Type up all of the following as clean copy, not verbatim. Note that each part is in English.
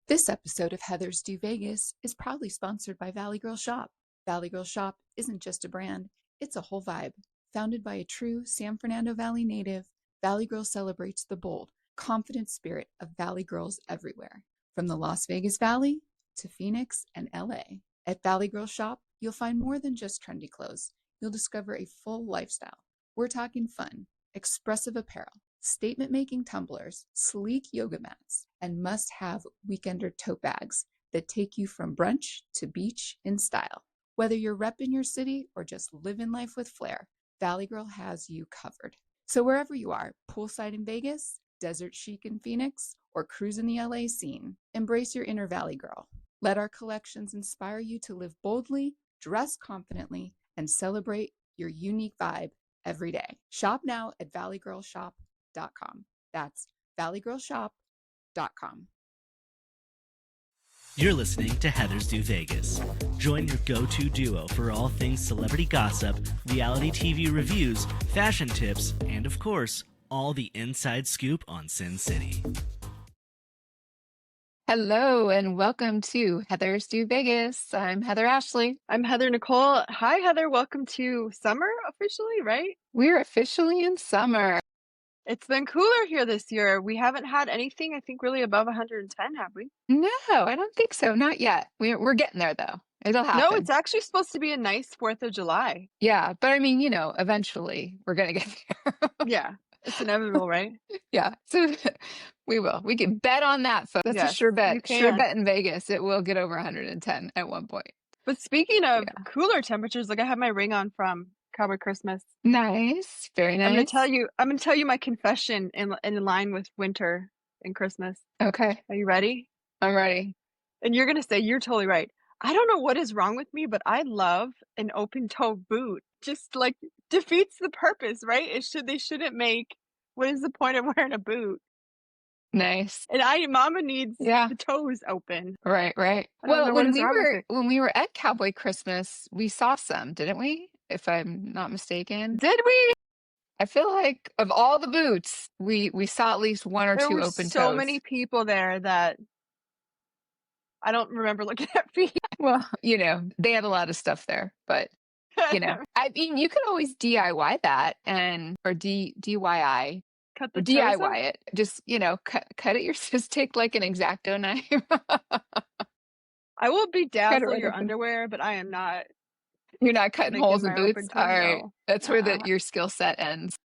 This episode of Heather's Do Vegas is proudly sponsored by Valley Girl Shop. Valley Girl Shop isn't just a brand, it's a whole vibe. Founded by a true San Fernando Valley native, Valley Girl celebrates the bold, confident spirit of Valley girls everywhere, from the Las Vegas Valley to Phoenix and LA. At Valley Girl Shop, you'll find more than just trendy clothes. You'll discover a full lifestyle. We're talking fun, expressive apparel, statement-making tumblers, sleek yoga mats, and must-have weekender tote bags that take you from brunch to beach in style. Whether you're repping your city or just living life with flair, Valley Girl has you covered. So wherever you are, poolside in Vegas, desert chic in Phoenix, or cruising the LA scene, embrace your inner Valley Girl. Let our collections inspire you to live boldly, dress confidently, and celebrate your unique vibe every day. Shop now at valleygirlshop.com. That's valleygirlshop.com. You're listening to Heather's Do Vegas. Join your go-to duo for all things celebrity gossip, reality TV reviews, fashion tips, and of course, all the inside scoop on Sin City. Hello and welcome to Heather's Do Vegas. I'm Heather Ashley. I'm Heather Nichole. Hi, Heather. Welcome to summer officially, right? We're officially in summer. It's been cooler here this year. We haven't had anything, I think, really above 110, have we? No, I don't think so. Not yet. We're getting there, though. It'll happen. No, it's actually supposed to be a nice 4th of July. Yeah, but I mean, eventually we're going to get there. Yeah, it's inevitable, right? Yeah, so we will. We can bet on that, folks. That's Yes, a sure bet. you can. Sure bet in Vegas. It will get over 110 at one point. But speaking of Yeah. cooler temperatures, like I have my ring on from Cowboy Christmas. Nice. Very nice. I'm gonna tell you my confession in line with winter and Christmas. Okay, Are you ready? I'm ready. And you're gonna say you're totally right. I don't know what is wrong with me, but I love an open toe boot. Just like defeats the purpose, right? They shouldn't make, what is the point of wearing a boot? Nice. And mama needs Yeah. the toes open. Right. I don't Well, know what when is wrong with it. we were at Cowboy Christmas, we saw some, didn't we? If I'm not mistaken. Did we? I feel like of all the boots, we saw at least one or There two were open so toes. many people there that I don't remember looking at feet. Well, they had a lot of stuff there, but I mean, you could always DIY that or DIY Cut or the toes DIY off? it. Just, cut it just take like an X-Acto knife. I will be dazzle right your open. underwear, but I am not You're not cutting making holes in my boots? open toe. All right. No. That's where Nuh-uh. your skill set ends.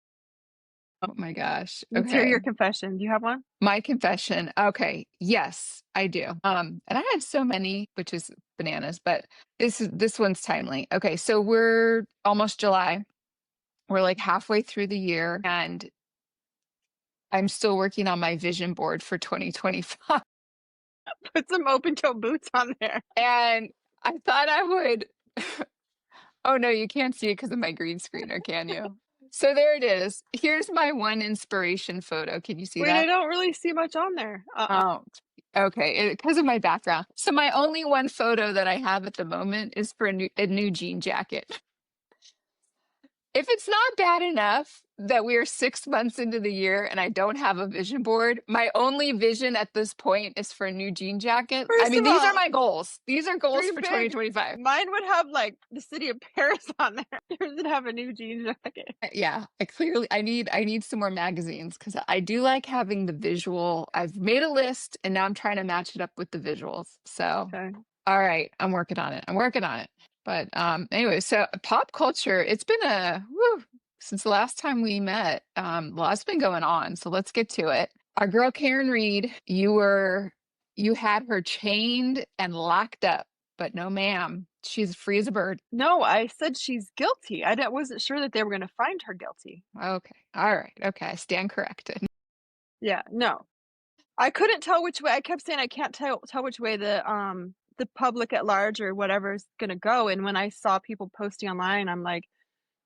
Oh my gosh. Let's hear Okay. your confession. Do you have one? My confession. Okay. Yes, I do. And I had so many, which is bananas, but this one's timely. Okay. So we're almost July. We're like halfway through the year and I'm still working on my vision board for 2025. Put some open toe boots on there. And I thought I would. Oh no, you can't see it because of my green screen, or can you? So there it is. Here's my one inspiration photo. Can you see Wait, that? I don't really see much on there. Oh, okay. Because of my background. So my only one photo that I have at the moment is for a new jean jacket. If it's not bad enough that we are 6 months into the year and I don't have a vision board, my only vision at this point is for a new jean jacket. First I mean, of these are all, my goals. These are goals dream for big. 2025. Mine would have like the city of Paris on there. Yours would have a new jean jacket. Yeah, I need some more magazines because I do like having the visual. I've made a list and now I'm trying to match it up with the visuals. So, Okay. all right, I'm working on it. But anyway, so pop culture, it's been since the last time we met, lots been going on. So let's get to it. Our girl Karen Reed, you had her chained and locked up, but no ma'am, she's free as a bird. No, I said she's guilty. I wasn't sure that they were going to find her guilty. Okay. All right. Okay. I stand corrected. Yeah, no. I couldn't tell which way. I kept saying I can't tell which way the public at large or whatever is going to go. And when I saw people posting online, I'm like,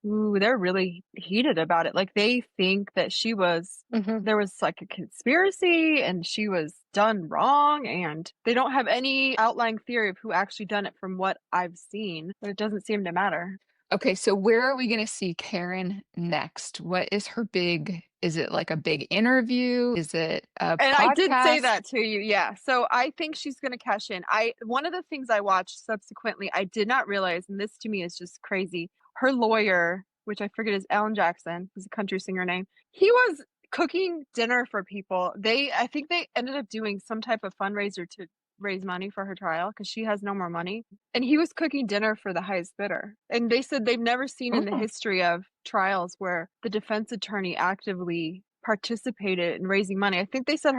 ooh, they're really heated about it. Like they think that there was like a conspiracy and she was done wrong, and they don't have any outlying theory of who actually done it from what I've seen, but it doesn't seem to matter. Okay, so where are we going to see Karen next? What is her big, is it like a big interview? Is it a And I did say podcast? that to you, yeah. So I think she's going to cash in. One of the things I watched subsequently, I did not realize, and this to me is just crazy. Her lawyer, which I forget is Alan Jackson, who's a country singer name, he was cooking dinner for people. I think they ended up doing some type of fundraiser to raise money for her trial because she has no more money. And he was cooking dinner for the highest bidder. And they said they've never seen in the Oh, history of trials where the defense attorney actively participated in raising money. I think they said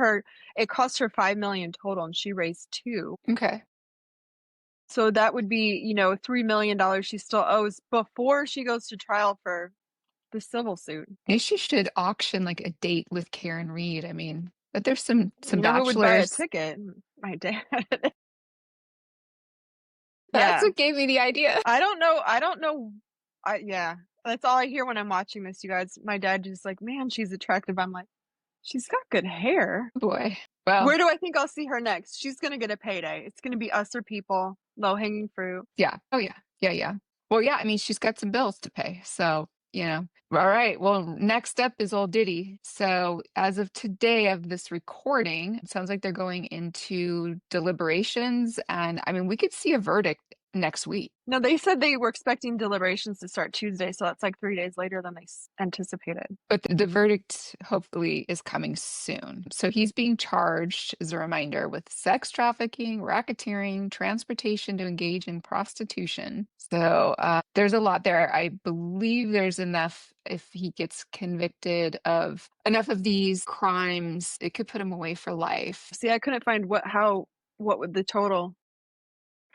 it cost her $5 million total and she raised 2. okay. So that would be, $3 million she still owes before she goes to trial for the civil suit. Maybe she should auction like a date with Karen Reed. I mean, but there's some You know who would buy a bachelors. ticket? My dad. That's Yeah. what gave me the idea. I don't know. Yeah. That's all I hear when I'm watching this, you guys. My dad just like, man, she's attractive. I'm like, she's got good hair. Boy. Well, Where do I think I'll see her next? She's going to get a payday. It's going to be Us or People, low hanging fruit. yeah. Oh, yeah. Yeah, yeah. Well, yeah, I mean, she's got some bills to pay. So, all right. Well, next up is old Diddy. So, as of today of this recording, it sounds like they're going into deliberations. And I mean, we could see a verdict next week. No, they said they were expecting deliberations to start Tuesday, so that's like 3 days later than they anticipated. But the verdict hopefully is coming soon. So he's being charged, as a reminder, with sex trafficking, racketeering, transportation to engage in prostitution. So there's a lot there. I believe there's enough, if he gets convicted of enough of these crimes, it could put him away for life. See, I couldn't find what would the total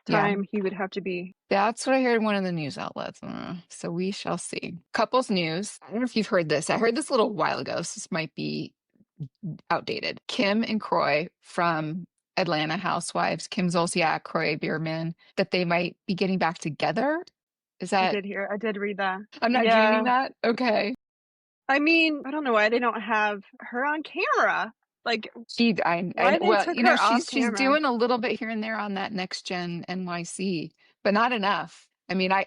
time he would have to be. That's what I heard in one of the news outlets. So we shall see. Couples news. I don't know if you've heard this. I heard this a little while ago. So this might be outdated. Kim and Croy from Atlanta Housewives, Kim Zolciak, Croy Bierman, that they might be getting back together. Is that? I did read that. I'm not dreaming that? Okay. I mean, I don't know why they don't have her on camera. Like, she's camera? doing a little bit here and there on that Next Gen NYC, but not enough. I mean, I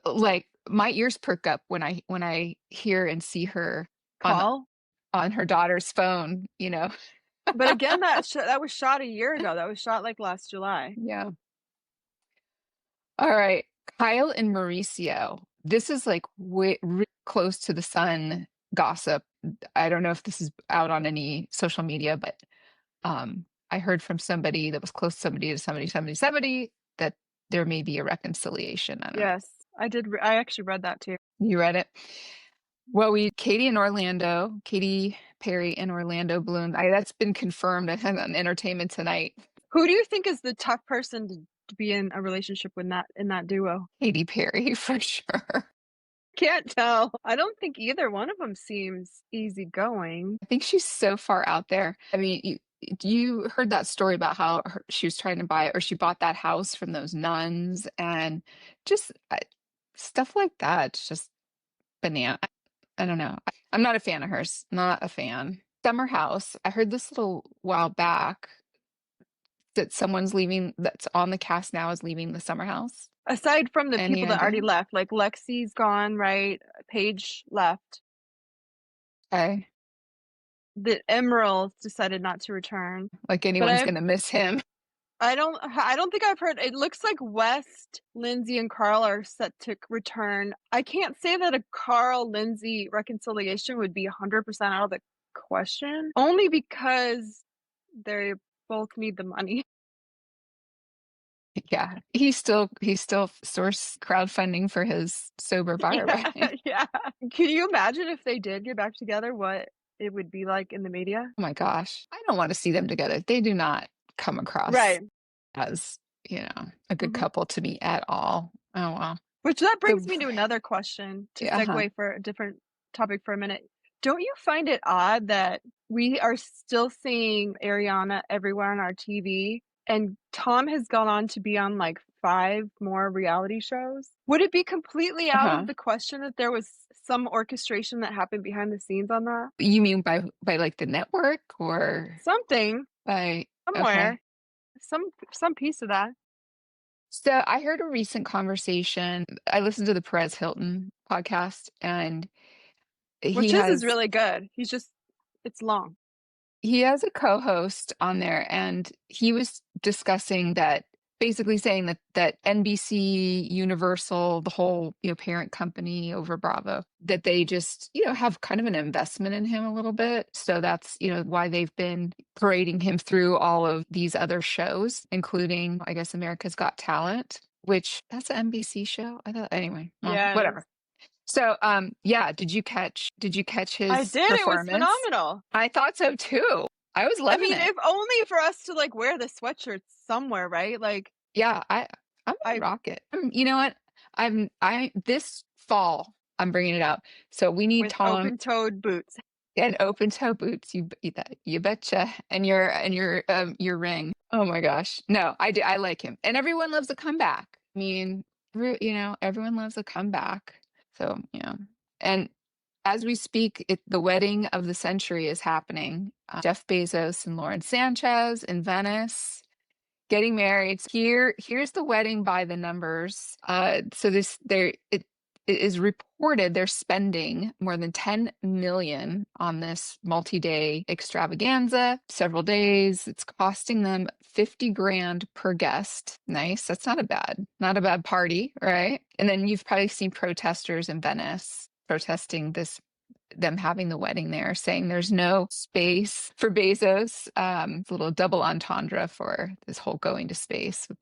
like my ears perk up when I hear and see her call on her daughter's phone, But again, that was shot a year ago. That was shot like last July. Yeah. All right, Kyle and Mauricio. This is like really close to the sun gossip. I don't know if this is out on any social media, but I heard from somebody that was close to somebody that there may be a reconciliation. Yes, I did. I actually read that too. You read it? Well, Katy Perry and Orlando Bloom. That's been confirmed on Entertainment Tonight. Who do you think is the tough person to be in a relationship with in that duo? Katy Perry, for sure. Can't tell. I don't think either one of them seems easygoing. I think she's so far out there. I mean, you heard that story about how she was trying to buy, or she bought that house from those nuns, and just stuff like that. It's just banana. I don't know. I'm not a fan of hers. Not a fan. Summer House. I heard this little while back that someone's leaving, that's on the cast now, is leaving the Summer House. Aside from the people that already left, like Lexi's gone, right? Paige left. Okay. The Emeralds decided not to return. Like anyone's going to miss him. I don't think I've heard. It looks like West, Lindsay, and Carl are set to return. I can't say that a Carl-Lindsay reconciliation would be 100% out of the question, only because they both need the money. Yeah, he's still source crowdfunding for his sober bar. Yeah. Can you imagine if they did get back together, what it would be like in the media? Oh my gosh, I don't want to see them together. They do not come across as a good couple to me at all. Oh wow. Which that brings me to another question, to segue for a different topic for a minute. Don't you find it odd that we are still seeing Ariana everywhere on our TV, and Tom has gone on to be on like 5 more reality shows? Would it be completely out of the question that there was some orchestration that happened behind the scenes on that? You mean by like the network or something? By somewhere, some piece of that. So I heard a recent conversation. I listened to the Perez Hilton podcast, and Which he is has really good. It's long. he has a co-host on there, and he was discussing that, basically saying that NBC, Universal, the whole, parent company over Bravo, that they just, have kind of an investment in him a little bit. So that's, why they've been parading him through all of these other shows, including, I guess, America's Got Talent, which that's an NBC show. I thought, anyway, well, Yeah, it is. whatever. So, yeah, did you catch I his did. It was performance? phenomenal. I thought so too. I was I loving mean, it. if only for us to like wear the sweatshirts somewhere, right? Like Yeah, I'm gonna I rock it. You know what? I this fall I'm bringing it out. So we need with Tom open-toed boots. and open toe boots. You betcha. And your ring. Oh my gosh. No, I do. I like him. And everyone loves a comeback. I mean, everyone loves a comeback. So yeah. And as we speak, the wedding of the century is happening. Jeff Bezos and Lauren Sanchez in Venice getting married. Here's the wedding by the numbers. So it is reported they're spending more than 10 million on this multi-day extravaganza, several days. It's costing them 50 grand per guest. Nice. That's not a bad party, right? And then you've probably seen protesters in Venice protesting them having the wedding there, saying there's no space for Bezos. It's a little double entendre for this whole going to space with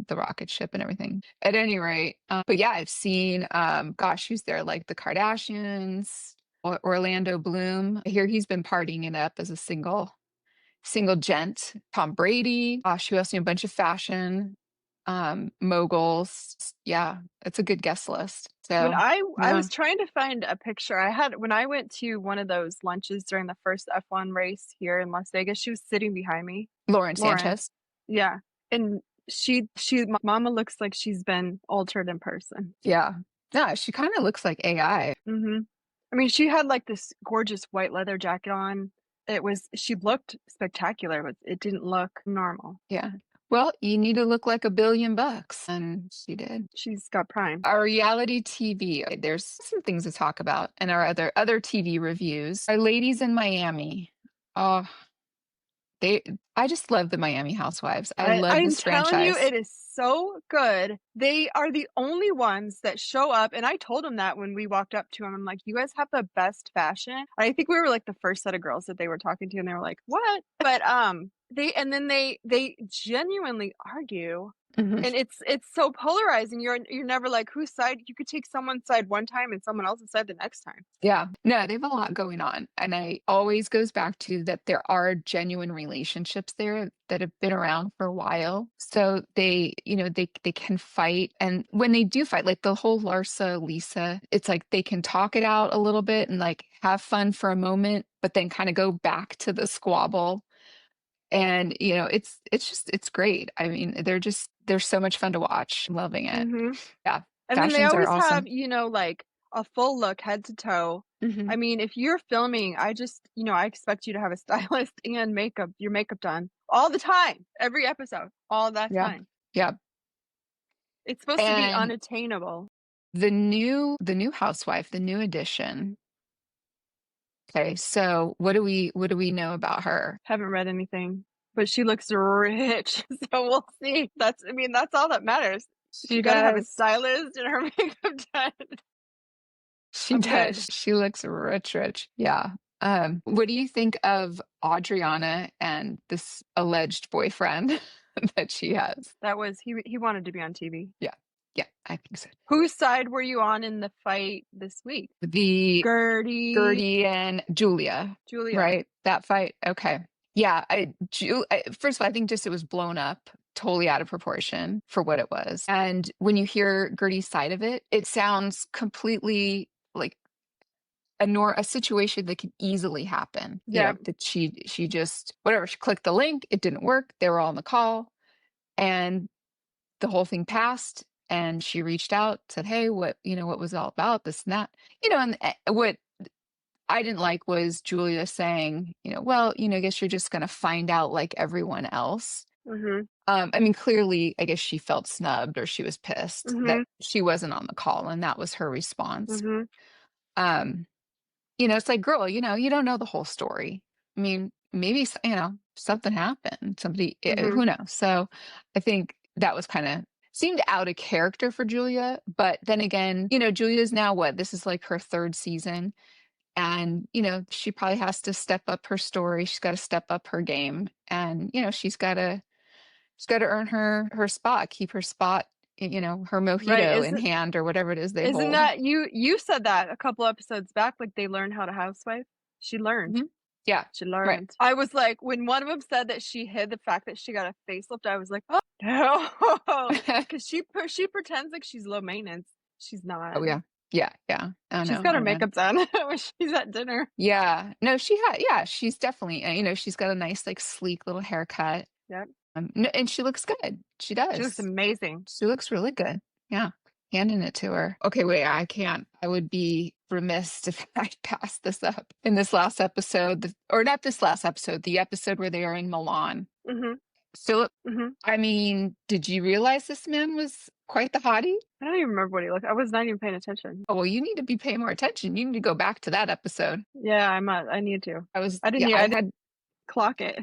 the rocket ship and everything. At any rate, but yeah, I've seen, who's there? Like the Kardashians, Orlando Bloom. I hear he's been partying it up as a single gent. Tom Brady. Gosh, who else? A bunch of fashion moguls. Yeah, it's a good guest list. When So I yeah. was trying to find a picture, when I went to one of those lunches during the first F1 race here in Las Vegas, she was sitting behind me. Lauren Lauren. Sanchez. Yeah. And Mama looks like she's been altered in person. Yeah. Yeah, she kind of looks like AI. Mm-hmm. I mean, she had like this gorgeous white leather jacket on. She looked spectacular, but it didn't look normal. Yeah. Well, you need to look like $1 billion, and she did. She's got prime. Our reality TV, there's some things to talk about, and our other TV reviews. Our ladies in Miami. Oh, I just love the Miami Housewives. I love this franchise. I'm telling you, it is so good. They are the only ones that show up. And I told them that when we walked up to them, I'm like, you guys have the best fashion. I think we were like the first set of girls that they were talking to, and they were like, what? But they genuinely argue. Mhm. And it's so polarizing. You're never like, whose side. You could take someone's side one time and someone else's side the next time. Yeah. No, they have a lot going on. And I always goes back to that there are genuine relationships there that have been around for a while. So they can fight. And when they do fight, like the whole Larsa, Lisa, it's like they can talk it out a little bit and like have fun for a moment, but then kind of go back to the squabble. And it's great. I mean, they're so much fun to watch. I'm loving it. Mm-hmm. Yeah. And then they Fashions are always awesome. have, like a full look head to toe. Mhm. I mean, if you're filming, I expect you to have a stylist and your makeup done all the time, every episode, all that Yeah. time. Yeah. It's supposed to be And unattainable. the new housewife, the new addition. Okay, so what do we know about her? Haven't read anything, but she looks rich, so we'll see. That's all that matters. She got to have a stylist and her makeup done. She does. She looks rich. Yeah. What do you think of Adriana and this alleged boyfriend that she has? That was he wanted to be on TV. Yeah. Yeah, I think so. Whose side were you on in the fight this week? The Gertie and Julia. Right? That fight. Okay. Yeah. First of all, I think just it was blown up totally out of proportion for what it was. And when you hear Gertie's side of it, it sounds completely like a situation that could easily happen. Yeah. That she just, whatever, she clicked the link, it didn't work. They were all on the call and the whole thing passed. And she reached out, said, hey, what was it all about, this and that, and what I didn't like was Julia saying, well, I guess you're just going to find out like everyone else. Mhm. I mean, clearly, I guess she felt snubbed or she was pissed that Mhm. she wasn't on the call, and that was her response. Mhm. Um, it's like, girl, you don't know the whole story. I mean, maybe, something happened. Somebody, Mhm. who knows? So I think that was kind of seemed out of character for Julia. But then again, Julia's now what? This is like her third season. And, she probably has to step up her story. She's got to step up her game. And, she's got to earn her spot, keep her spot, her Right. mojito in hand or whatever it is they Isn't hold. that you said that a couple episodes back, like they learned how to housewife? She learned. Mhm. Yeah. She Right. learned. I was like, when one of them said that she hid the fact that she got a facelift, I was like, oh no, because she pretends like she's low maintenance. She's not. Oh yeah. Yeah. Yeah. I She's know. got her I know. makeup done when she's at dinner. Yeah. No, yeah, she's definitely, she's got a nice, like, sleek little haircut. Yep. And she looks good. She She looks does. amazing. She looks really good. Yeah. Handing it to her. Okay, wait, I can't. I would be remiss if I passed this up. In this last episode, or not this last episode, the episode where they are in Milan. Mhm. Philip, Mhm. I mean, did you realize this man was quite the hottie? I don't even remember what he looked. I was not even paying attention. Oh, well, you need to be paying more attention. You need to go back to that episode. Yeah, I need to. Yeah, I didn't clock it.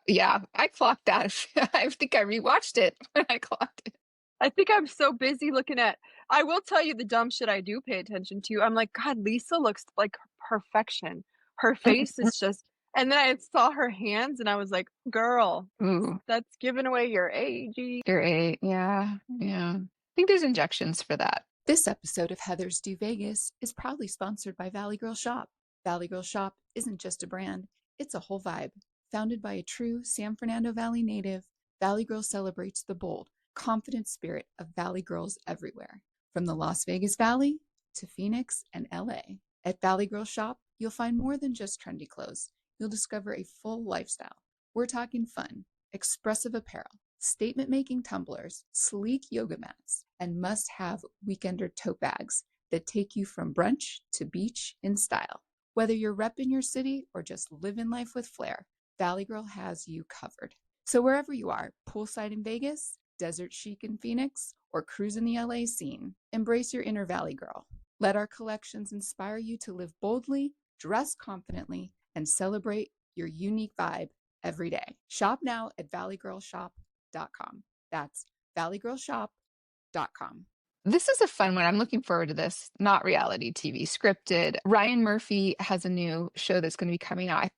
yeah, I clocked that. I think I rewatched it when I clocked it. I think I'm so busy looking at I will tell you the dumb shit I do pay attention to. I'm like, God, Lisa looks like perfection. Her face is just and then I saw her hands and I was like, girl, Ooh, that's giving away your age. you're 8. Yeah, yeah. I think there's injections for that. This episode of Heather's Do Vegas is proudly sponsored by Valley Girl Shop. Valley Girl Shop isn't just a brand, it's a whole vibe. Founded by a true San Fernando Valley native, Valley Girl celebrates the bold, confident spirit of Valley girls everywhere, from the Las Vegas Valley to Phoenix and LA. At Valley Girl Shop, you'll find more than just trendy clothes. You'll discover a full lifestyle. We're talking fun, expressive apparel, statement-making tumblers, sleek yoga mats, and must-have weekender tote bags that take you from brunch to beach in style. Whether you're repping your city or just living life with flair, Valley Girl has you covered. So wherever you are, poolside in Vegas, desert chic in Phoenix, or cruising the LA scene, embrace your inner Valley Girl. Let our collections inspire you to live boldly, dress confidently, and celebrate your unique vibe every day. Shop now at valleygirlshop.com. That's valleygirlshop.com. This is a fun one. I'm looking forward to this. Not reality TV, scripted. Ryan Murphy has a new show that's going to be coming out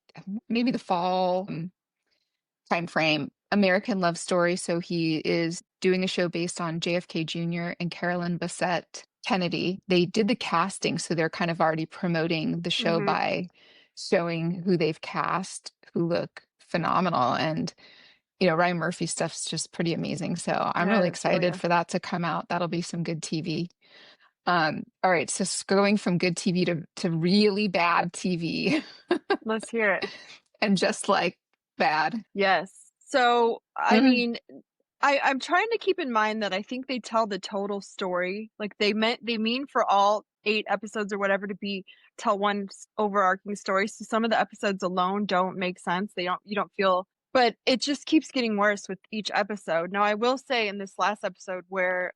maybe the fall time frame. American Love Story. So he is doing a show based on JFK Jr. and Carolyn Bessette Kennedy. They did the casting, so they're kind of already promoting the show Mhm. by showing who they've cast, who look phenomenal. And Ryan Murphy stuff's just pretty amazing. So I'm Yeah, really it's really excited good. for that to come out. That'll be some good TV. All right, so going from good TV to really bad TV Let's hear it. and just like bad. Yes. So, I Mhm. mean, I'm trying to keep in mind that I think they tell the total story. Like they mean for all 8 episodes or whatever to tell one overarching story. So some of the episodes alone don't make sense. You don't feel, but it just keeps getting worse with each episode. Now I will say in this last episode where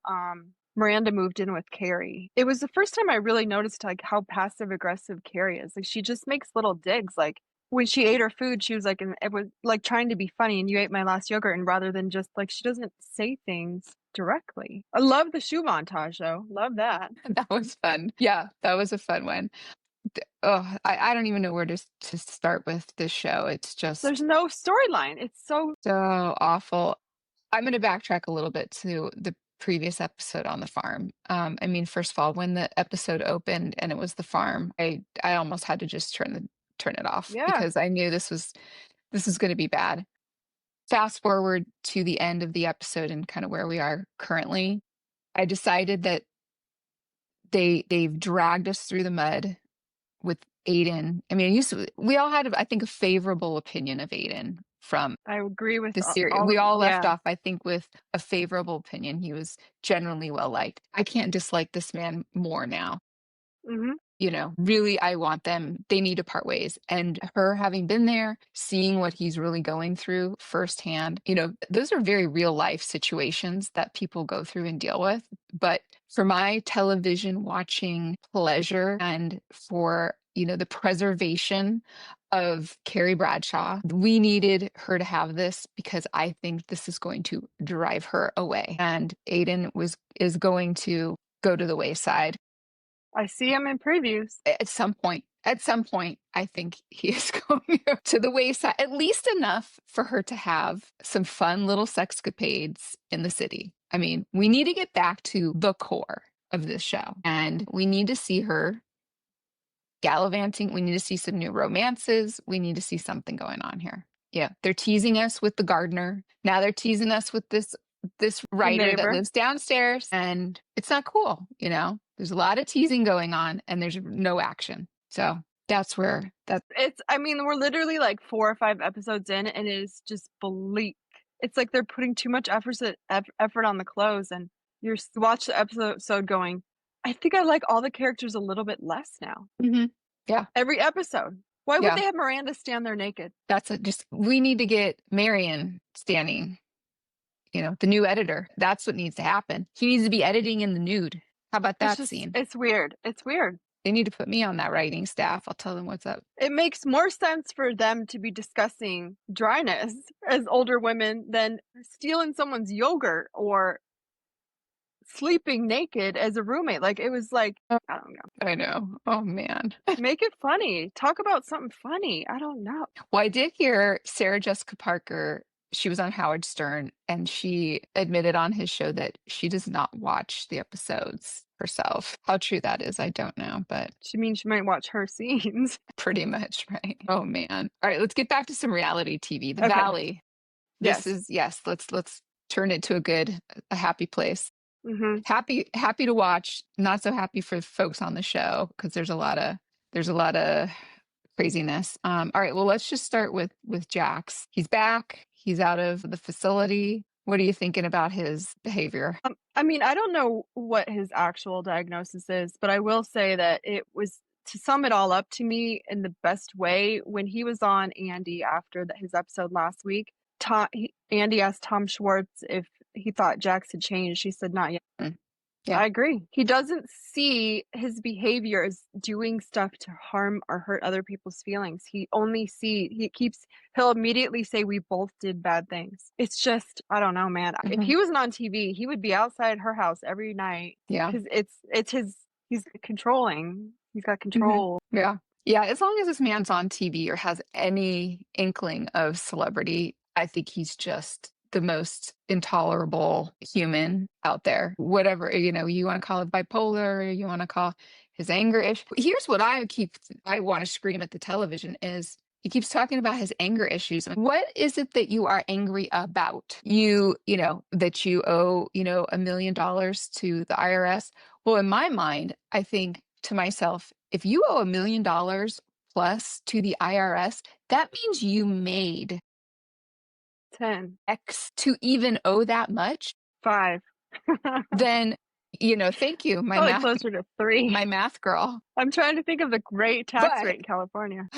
Miranda moved in with Carrie, it was the first time I really noticed like how passive aggressive Carrie is. Like she just makes little digs. Like when she ate her food, she was like, and it was like trying to be funny, and you ate my last yogurt, and rather than just like, she doesn't say things directly. I love the shoe montage though. Love that. That was fun. Yeah, that was a fun one. Oh, I don't even know where to start with this show. It's There's just no storyline. It's so so awful. I'm going to backtrack a little bit to the previous episode on the farm. I mean, first of all, when the episode opened and it was the farm, I almost had to just turn it off yeah. because I knew this was going to be bad. Fast forward to the end of the episode and kind of where we are currently. I decided that they've dragged us through the mud with Aiden. I mean, we all had, I think, a favorable opinion of Aiden from I agree with the series. all We of all left yeah. off, I think, with a favorable opinion. He was generally well liked. I can't dislike this man more now. Mhm. really, I want them. They need to part ways. And her having been there, seeing what he's really going through firsthand, those are very real life situations that people go through and deal with. But for my television watching pleasure and for, the preservation of Carrie Bradshaw, we needed her to have this because I think this is going to drive her away. And Aiden is going to go to the wayside. I see him in previews. At some point, I think he is going to the wayside, at least enough for her to have some fun little sexcapades in the city. I mean, we need to get back to the core of this show, and we need to see her gallivanting. We need to see some new romances. We need to see something going on here. Yeah, they're teasing us with the gardener. Now they're teasing us with this writer that lives downstairs, and it's not cool. There's a lot of teasing going on and there's no action. So that's where we're literally like 4 or 5 episodes in and it is just bleak. It's like they're putting too much effort on the clothes, and you're watch the episode going, I think I like all the characters a little bit less now. Mm-hmm. Yeah. Every episode. Why would they have Miranda stand there naked? We need to get Marion standing, the new editor. That's what needs to happen. He needs to be editing in the nude. How about that scene? It's weird. They need to put me on that writing staff. I'll tell them what's up. It makes more sense for them to be discussing dryness as older women than stealing someone's yogurt or sleeping naked as a roommate. Like, it was like, I don't know. I know. Oh, man. Make it funny. Talk about something funny. I don't know. Well, I did hear Sarah Jessica Parker. She was on Howard Stern, and she admitted on his show that she does not watch the episodes herself. How true that is, I don't know, but she might watch her scenes. Pretty much, right? Oh man! All right, let's get back to some reality TV. The Valley. Let's turn it to a happy place. Mm-hmm. Happy to watch. Not so happy for folks on the show because there's a lot of craziness. All right, well, let's just start with Jax. He's back. He's out of the facility. What are you thinking about his behavior? I don't know what his actual diagnosis is, but I will say that it was, to sum it all up to me in the best way, when he was on Andy after his episode last week, Andy asked Tom Schwartz if he thought Jax had changed. She said, not yet. Yeah. I agree. He doesn't see his behavior as doing stuff to harm or hurt other people's feelings. He'll immediately say we both did bad things. It's just, I don't know, man. Mm-hmm. If he wasn't on TV, he would be outside her house every night. Yeah. Because he's controlling. He's got control. Mm-hmm. Yeah. Yeah. As long as this man's on TV or has any inkling of celebrity, I think he's just the most intolerable human out there. Whatever, you want to call it bipolar, you want to call his anger issue. Here's what I want to scream at the television is he keeps talking about his anger issues. What is it that you are angry about? That you owe, $1 million to the IRS. Well, in my mind, I think to myself, if you owe $1 million plus to the IRS, that means you made 10 X to even owe that much. 5. Then, thank you. Closer to 3. My math girl. I'm trying to think of the great tax rate in California.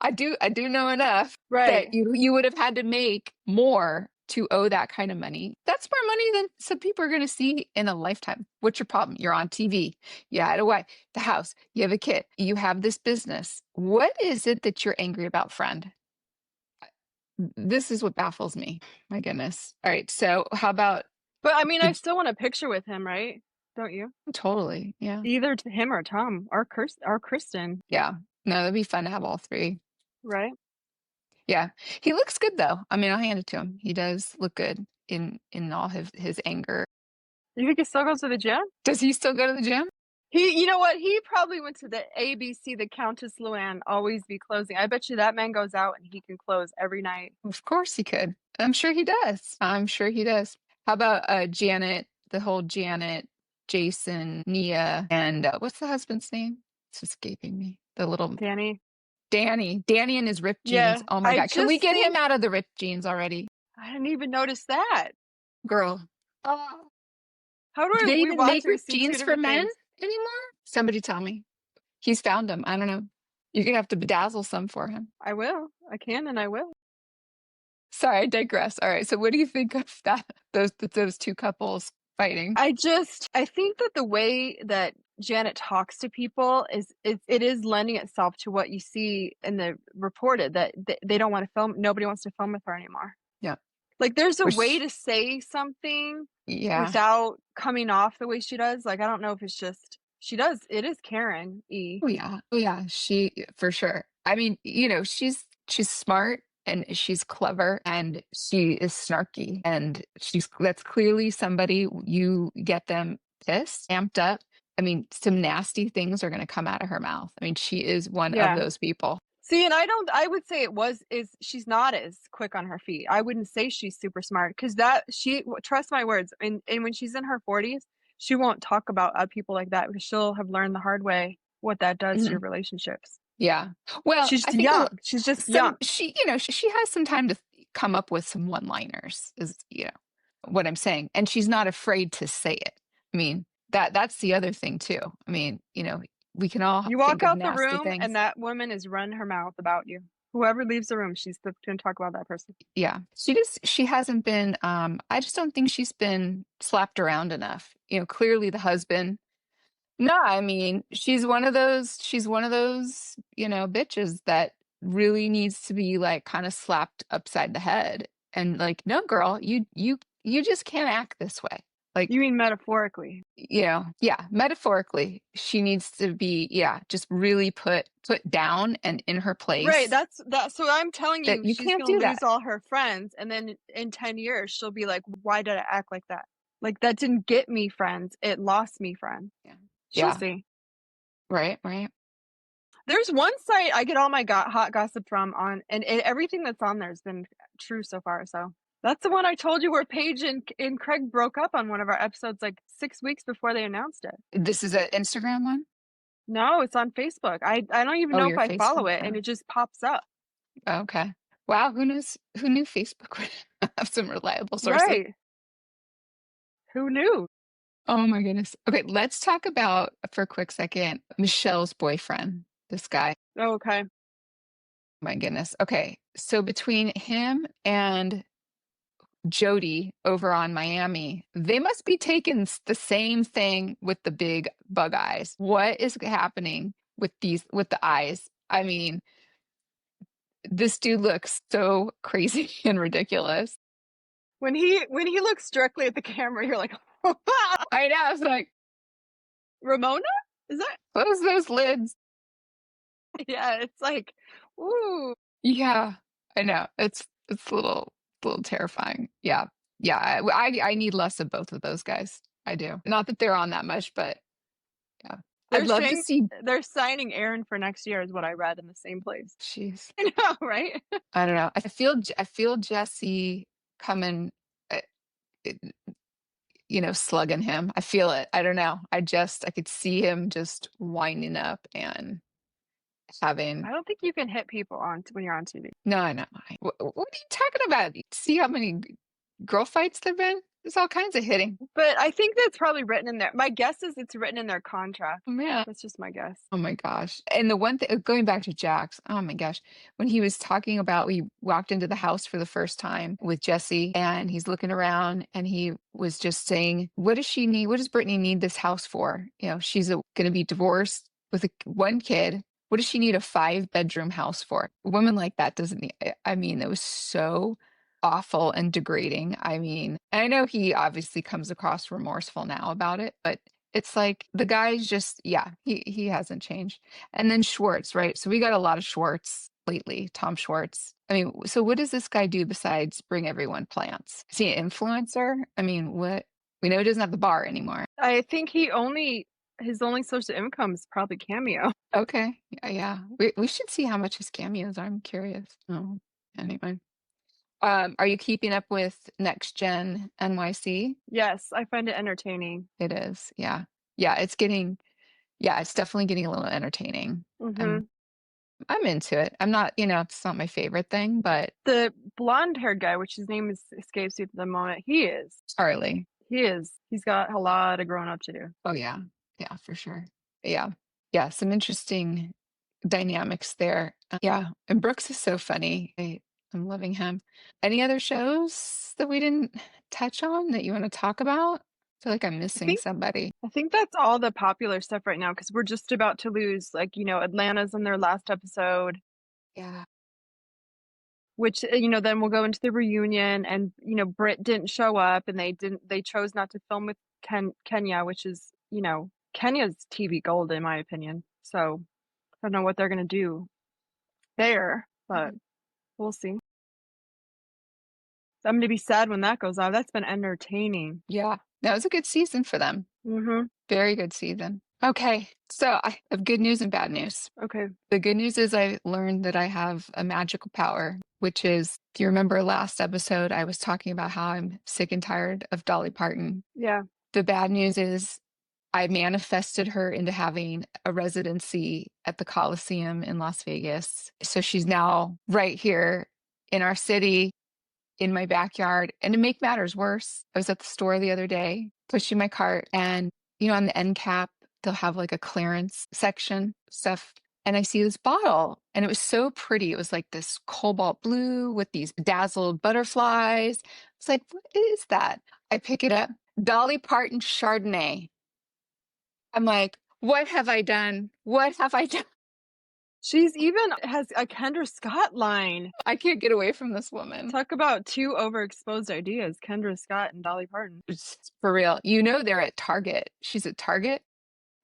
I do know enough right. that you would have had to make more to owe that kind of money. That's more money than some people are going to see in a lifetime. What's your problem? You're on TV. You had a wife, the house, you have a kid, you have this business. What is it that you're angry about, friend? This is what baffles me. My goodness. All right. So how about... But I still want a picture with him, right? Don't you? Totally. Yeah. Either to him or Tom or Kristen. Yeah. No, that'd be fun to have all 3. Right. Yeah. He looks good though. I'll hand it to him. He does look good in all his anger. You think he still goes to the gym? Does he still go to the gym? You know what? He probably went to the ABC, the Countess Luann, always be closing. I bet you that man goes out and he can close every night. Of course he could. I'm sure he does. How about Janet, the whole Janet, Jason, Nia, and what's the husband's name? It's escaping me. The little... Danny and his ripped jeans. Yeah, oh my God. Can we get him out of the ripped jeans already? I didn't even notice that. Girl. How do they even make ripped jeans for men anymore? Somebody tell me. He's found him. I don't know. You're gonna have to bedazzle some for him. I will. I can and I will. Sorry, I digress. All right. So what do you think of that? Those two couples fighting? I think that the way that Janet talks to people it is lending itself to what you see in the reported, that they don't want to film. Nobody wants to film with her anymore. Yeah. Like there's a Which, way to say something yeah. without coming off the way she does. Like, I don't know if it's just, she does. It is Karen E. Oh yeah. Oh yeah. She for sure. I mean, you know, she's smart and she's clever and she is snarky and that's clearly somebody you get them pissed, amped up. I mean, some nasty things are going to come out of her mouth. I mean, she is one of those people. See, and I would say she's not as quick on her feet. I wouldn't say she's super smart because trust my words. And when she's in her 40s, she won't talk about people like that because she'll have learned the hard way what that does to your relationships. Yeah. Well, she's young. She's just young. She has some time to come up with some one-liners is, what I'm saying. And she's not afraid to say it. I mean, that's the other thing too. I mean, we can all you walk out the nasty room things. And that woman is running her mouth about you. Whoever leaves the room, she's going to talk about that person. Yeah. She hasn't been, I just don't think she's been slapped around enough. Clearly the husband. No, I mean, she's one of those, bitches that really needs to be like kind of slapped upside the head. And like, no, girl, you just can't act this way. Like, you mean metaphorically? Yeah, metaphorically, she needs to be, just really put down and in her place. Right. That's that. So I'm telling you, she's can't do that. Lose all her friends, and then in 10 years, she'll be like, "Why did I act like that? Like that didn't get me friends. It lost me friends." Yeah. She'll see. Right. There's one site I get all my hot gossip from and everything that's on there has been true so far. So. That's the one I told you where Paige and Craig broke up on one of our episodes like 6 weeks before they announced it. This is an Instagram one? No, it's on Facebook. I don't even know if I follow it, and it just pops up. Okay. Wow, who knew Facebook would have some reliable sources? Right. Who knew? Oh my goodness. Okay, let's talk about, for a quick second, Michelle's boyfriend, this guy. Oh, okay. My goodness. Okay, so between him and Jody over on Miami, they must be taking the same thing with the big bug eyes. What is happening with the eyes? I mean, this dude looks so crazy and ridiculous. When he looks directly at the camera, you're like, I know. It's like, Ramona? Is that? Close those lids. Yeah, it's like, ooh. Yeah, I know. It's a little terrifying. Yeah. I need less of both of those guys. I do. Not that they're on that much, but yeah. I'd love to see. They're signing Aaron for next year, is what I read in the same place. Jeez. I know, right? I don't know. I feel Jesse coming, slugging him. I feel it. I don't know. I could see him just winding up and having. I don't think you can hit people when you're on TV. No, I know. What are you talking about? See how many girl fights there've been? There's all kinds of hitting. But I think that's probably written in there. My guess is it's written in their contract. Yeah. That's just my guess. Oh my gosh. And the one thing, going back to Jax, oh my gosh, when he was talking about, we walked into the house for the first time with Jesse and he's looking around and he was just saying, what does she need? What does Brittany need this house for? She's going to be divorced with one kid. What does she need a 5-bedroom house for? A woman like that doesn't need, I mean, it was so awful and degrading. I mean, I know he obviously comes across remorseful now about it, but it's like the guy's just, he hasn't changed. And then Schwartz, right? So we got a lot of Schwartz lately, Tom Schwartz. I mean, so what does this guy do besides bring everyone plants? Is he an influencer? I mean, what? We know he doesn't have the bar anymore. I think his only source of income is probably Cameo. Okay. Yeah. We should see how much his cameos are. I'm curious. Oh, anyway. Are you keeping up with Next Gen NYC? Yes, I find it entertaining. It is. Yeah. It's definitely getting a little entertaining. Mm-hmm. I'm into it. I'm not, it's not my favorite thing, but the blonde haired guy, which his name escapes you at the moment, he is. Charlie. He is. He's got a lot of growing up to do. Oh yeah. Yeah, for sure. Yeah. yeah, some interesting dynamics there. Yeah, and Brooks is so funny. I'm loving him. Any other shows that we didn't touch on that you want to talk about? I feel like I'm I missing think somebody. I think that's all the popular stuff right now because we're just about to lose, like, Atlanta's in their last episode, Yeah. which, then we'll go into the reunion and, Britt didn't show up and they chose not to film with Kenya, which is, Kenya's TV gold in my opinion. So I don't know what they're going to do there, but we'll see. I'm going to be sad when that goes off. That's been entertaining. Yeah, that was a good season for them. Mm-hmm. Very good season. Okay, so I have good news and bad news. Okay. The good news is I learned that I have a magical power, which is, if you remember last episode, I was talking about how I'm sick and tired of Dolly Parton. Yeah. The bad news is I manifested her into having a residency at the Coliseum in Las Vegas. So she's now right here in our city, in my backyard. And to make matters worse, I was at the store the other day, pushing my cart, and on the end cap, they'll have like a clearance section stuff. And I see this bottle, and it was so pretty. It was like this cobalt blue with these dazzled butterflies. It's like, what is that? I pick it up. Dolly Parton Chardonnay. I'm like, what have I done? What have I done? She's even has a Kendra Scott line. I can't get away from this woman. Talk about two overexposed ideas, Kendra Scott and Dolly Parton. It's for real. They're at Target. She's at Target.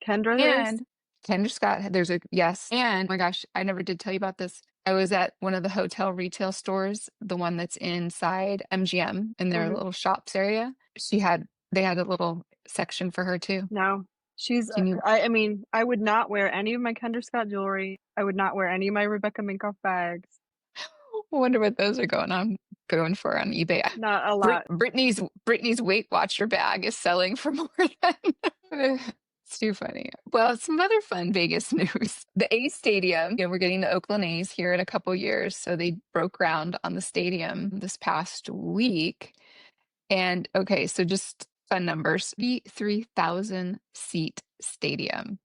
Kendra And is? Kendra Scott, there's a yes. And oh my gosh, I never did tell you about this. I was at one of the hotel retail stores, the one that's inside MGM in their little shops area. They had a little section for her too. No. She's, Can you I mean, I would not wear any of my Kendra Scott jewelry. I would not wear any of my Rebecca Minkoff bags. wonder what those are going for on eBay? Not a lot. Brittany's Weight Watcher bag is selling for more than it's too funny. Well, some other fun Vegas news. The A Stadium, we're getting the Oakland A's here in a couple years. So they broke ground on the stadium this past week. And okay, so just fun numbers. 3,000 seat stadium.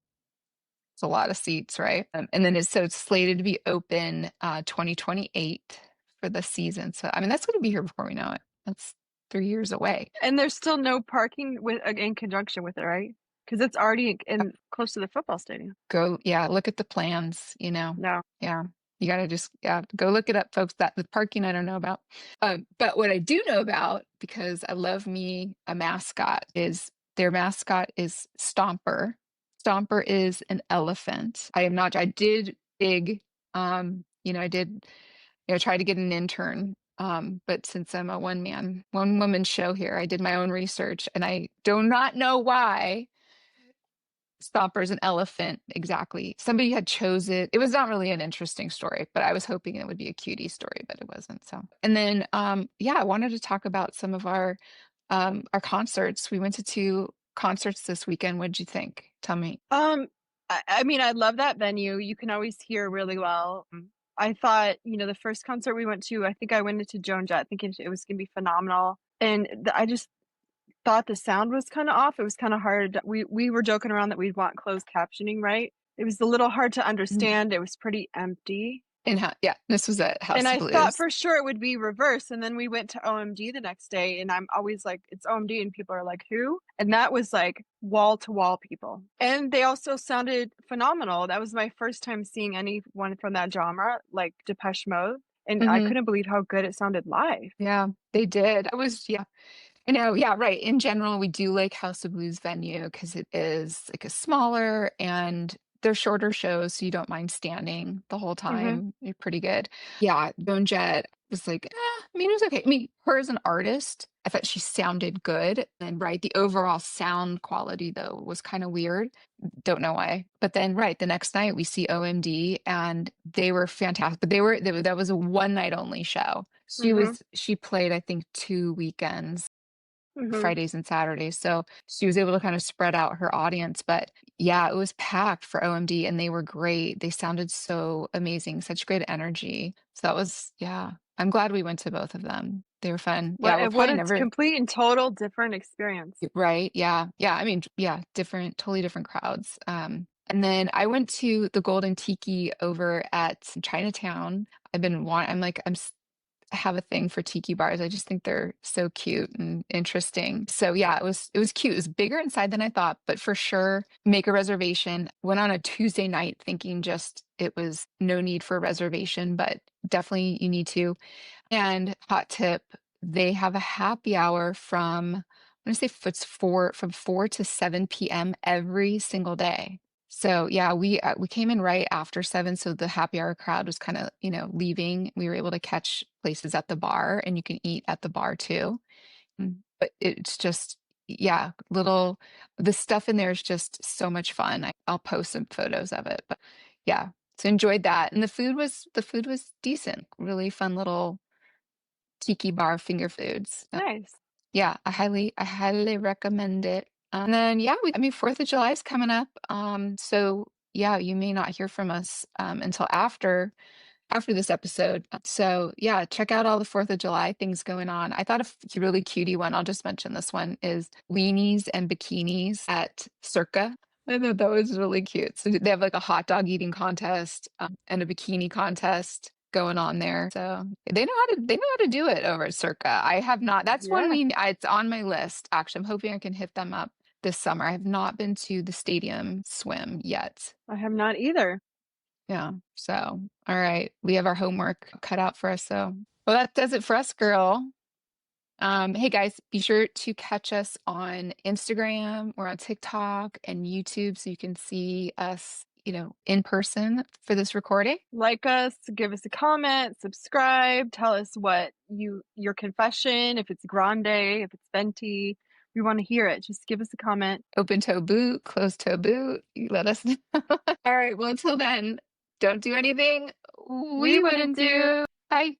It's a lot of seats, right? And then it's slated to be open 2028 for the season. So I mean, that's going to be here before we know it. That's 3 years away. And there's still no parking in conjunction with it, right? Because it's already close to the football stadium. Look at the plans, No. Yeah. You got to just go look it up, folks. That the parking I don't know about. But what I do know about, because I love me a mascot, is their mascot is Stomper. Stomper is an elephant. I did big, I did, try to get an intern. But since I'm a one woman show here, I did my own research, and I do not know why Stomper's an elephant exactly. Somebody had chose it. It was not really an interesting story, but I was hoping it would be a cutie story, but it wasn't. So, and then, I wanted to talk about some of our concerts. We went to 2 concerts this weekend. What'd you think? Tell me. I mean, I love that venue. You can always hear really well. I thought, the first concert we went to, I think I went into Joan Jett thinking it was going to be phenomenal. And I just thought the sound was kind of off. It was kind of hard. We were joking around that we'd want closed captioning, right? It was a little hard to understand. It was pretty empty. This was at House and of Blues. I thought for sure it would be reversed. And then we went to OMD the next day, and I'm always like, it's OMD, and people are like, who? And that was like wall to wall people. And they also sounded phenomenal. That was my first time seeing anyone from that genre, like Depeche Mode. And I couldn't believe how good it sounded live. Yeah, they did. Right. In general, we do like House of Blues venue because it is like a smaller, and they're shorter shows, so you don't mind standing the whole time. You're pretty good. Yeah, Joan Jett was like, it was okay. I mean, her as an artist, I thought she sounded good. And the overall sound quality, though, was kind of weird. Don't know why. But then, the next night we see OMD, and they were fantastic. But that was a one night only show. She played, I think, 2 weekends. Fridays and Saturdays. So she was able to kind of spread out her audience. But yeah, it was packed for OMD, and they were great. They sounded so amazing, such great energy. So that was, I'm glad we went to both of them. They were fun. What a complete and total different experience. Right. Yeah. Yeah. I mean, totally different crowds. And then I went to the Golden Tiki over at Chinatown. I have a thing for tiki bars. I just think they're so cute and interesting. So yeah, it was cute. It was bigger inside than I thought, but for sure make a reservation. Went on a Tuesday night thinking just it was no need for a reservation, but definitely you need to. And hot tip, they have a happy hour from I'm gonna say it's from 4 to 7 p.m. every single day. So yeah, we came in right after 7, so the happy hour crowd was kind of, leaving. We were able to catch places at the bar, and you can eat at the bar too. But it's just, yeah, the stuff in there is just so much fun. I'll post some photos of it, but yeah, so enjoyed that. And the food was decent, really fun little tiki bar finger foods. Nice. Yeah, I highly recommend it. And then yeah, 4th of July is coming up. So yeah, you may not hear from us until after this episode. So yeah, check out all the 4th of July things going on. I thought a really cutie one, I'll just mention this one, is weenies and bikinis at Circa. I thought that was really cute. So they have like a hot dog eating contest and a bikini contest going on there. So they know how to do it over at Circa. I have not. That's one Yeah. it's on my list. Actually, I'm hoping I can hit them up this summer. I have not been to the stadium swim yet. I have not either. Yeah. So, all right. We have our homework cut out for us. So, well, that does it for us, girl. Hey guys, be sure to catch us on Instagram or on TikTok and YouTube so you can see us, in person for this recording. Like us, give us a comment, subscribe, tell us what your confession, if it's grande, if it's venti. We want to hear it. Just give us a comment. Open toe boot, closed toe boot. You let us know. All right. Well, until then, don't do anything we wouldn't do. Bye.